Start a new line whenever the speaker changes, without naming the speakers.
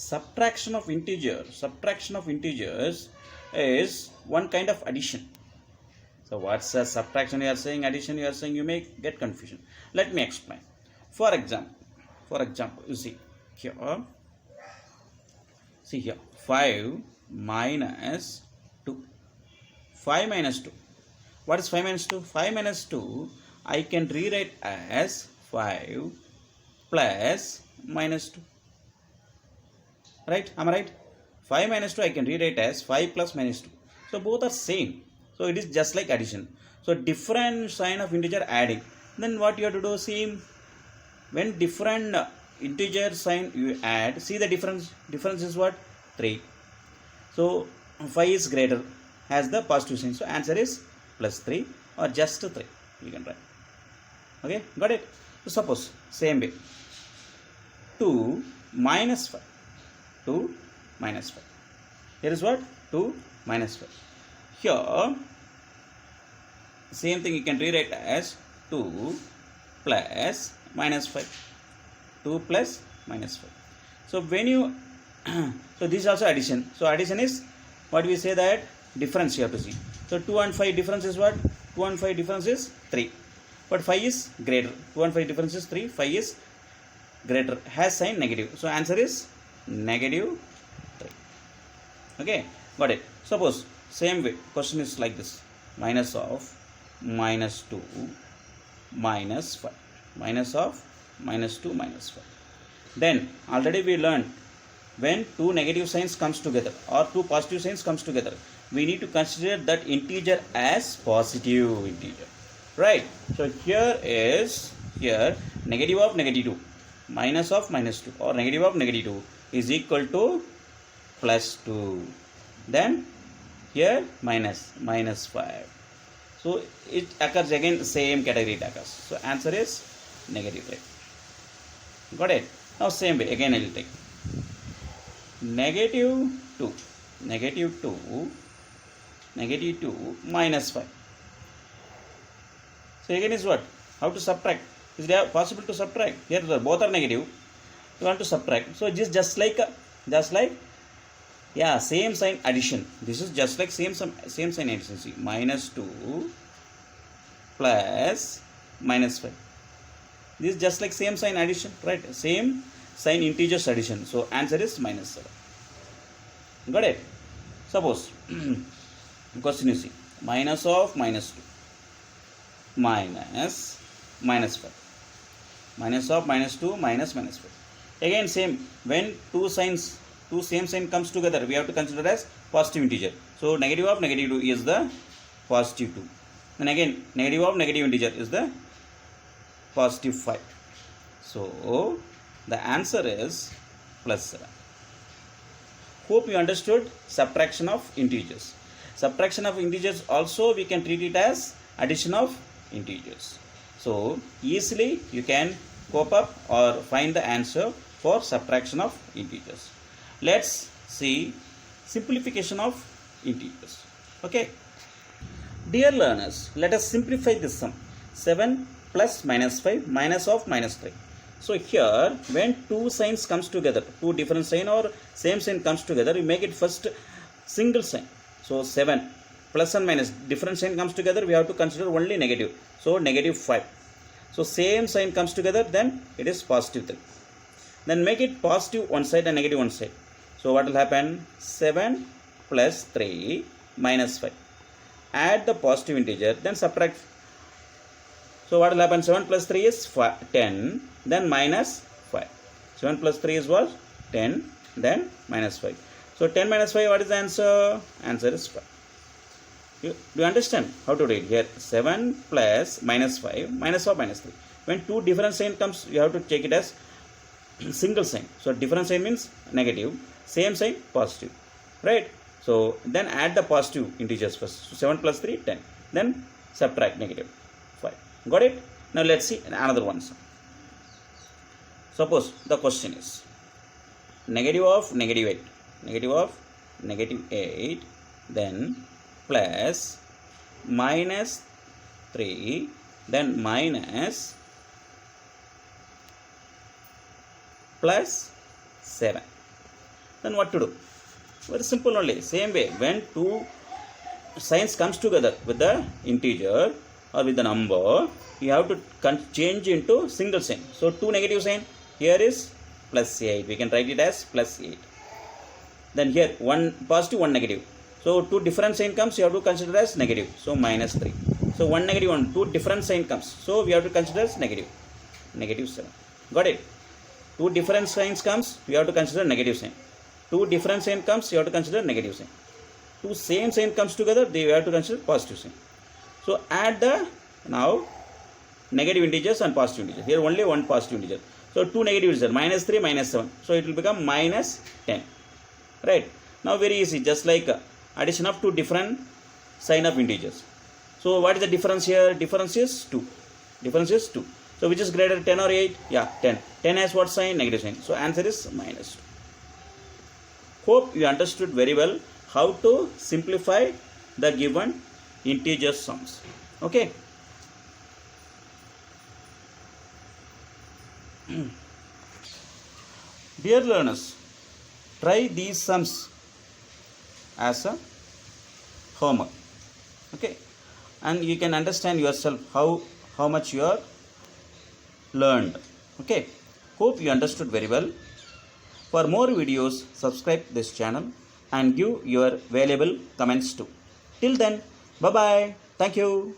subtraction of integers is one kind of addition. So what's a subtraction you are saying, addition you are saying, you may get confusion. Let me explain. For example, you see here, 5 minus 2. 5 minus 2. What is 5 minus 2? 5 minus 2 I can rewrite as 5 plus minus 2. Right? Am I right? 5 minus 2 I can rewrite as 5 plus minus 2. So both are same. So it is just like addition. So different sign of integer adding. Then what you have to do, see, when different integer sign you add, see the difference. Difference is what? 3. So 5 is greater, has the positive sign. So answer is plus 3 or just 3. You can write. Okay, got it? So suppose same way, 2 minus 5. 2 minus 5. Here is what? 2 minus 5. Here, same thing you can rewrite as 2 plus minus 5. 2 plus minus 5. So when you, so this is also addition. So addition is what we say, that difference you have to see. So 2 and 5 difference is what? 2 and 5 difference is 3. But 5 is greater. 2 and 5 difference is 3. 5 is greater. Has sign negative. So answer is negative 3. Okay, got it. Suppose same way, question is like this. Minus of minus 2 minus 5. Minus of minus 2 minus 5. Then already we learned, when two negative signs comes together or two positive signs comes together, we need to consider that integer as positive integer. Right? So here negative of negative 2 minus of minus 2 or negative of negative 2 is equal to plus 2. Then here minus 5. So it occurs again, same category it occurs. So answer is negative 3. Got it? Now same way again I will take negative 2 minus 5. So again is what? How to subtract? Is it possible to subtract? Here both are negative. You want to subtract. So this is just like yeah, same sign addition. This is just like same sign addition. See, minus 2 plus minus 5. This is just like same sign addition, right? Same sign integers addition. So answer is minus 7. Got it? Suppose question you see, minus of minus 2 minus 5. Minus of minus 2 minus 5. Again same, when two same sign comes together, we have to consider as positive integer. So negative of negative 2 is the positive 2. Then again negative of negative integer is the positive 5. So the answer is plus 7. Hope you understood subtraction of integers. Subtraction of integers also we can treat it as addition of integers. So easily you can cope up or find the answer for subtraction of integers. Let's see simplification of integers. Okay. Dear learners, let us simplify this sum. 7 plus minus 5 minus of minus 3. So here, when two signs comes together, two different sign or same sign comes together, we make it first single sign. So 7 plus and minus, different sign comes together, we have to consider only negative. So negative 5. So same sign comes together, then it is positive 3. Then make it positive one side and negative one side. So what will happen? 7 plus 3 minus 5. Add the positive integer, then subtract. So what will happen? 7 plus 3 is 10, then minus 5. 7 plus 3 is what? 10, then minus 5. So 10 minus 5, what is the answer? Answer is 5. Do you understand how to read here? 7 plus minus 5 minus of minus 3. When two different sign comes, you have to take it as single sign. So different sign means negative, same sign positive, right? So then add the positive integers first. So 7 plus 3, 10. Then subtract negative 5. Got it? Now let's see another one. Suppose the question is negative of negative 8. Negative of negative 8. Then plus minus 3. Then minus plus 7. then what to do? Very simple only. Same way, when two signs comes together with the integer or with the number, you have to change into single sign. So 2 negative sign, here is plus 8. We can write it as plus 8. Then here 1 positive, 1 negative. So 2 different sign comes, you have to consider as negative. So minus 3. So 1 negative 1, 2 different sign comes. So we have to consider as negative. Negative 7. Got it? 2 different signs comes, you have to consider negative sign. 2 different sign comes, you have to consider negative sign. 2 same sign comes together, they have to consider positive sign. So add the now negative integers and positive integers. Here only one positive integer. So 2 negative integers, minus 3, minus 7. So it will become minus 10. Right? Now very easy, just like addition of 2 different sign of integers. So what is the difference here? Difference is 2. Difference is 2. So which is greater, 10 or 8? Yeah, 10. 10 has what sign? Negative sign. So answer is minus 2. Hope you understood very well how to simplify the given integer sums. Okay. Dear learners, try these sums as a homework. Okay. And you can understand yourself how much you are learned. Okay. Hope you understood very well. For more videos, subscribe this channel and give your valuable comments too. Till then, bye bye. Thank you.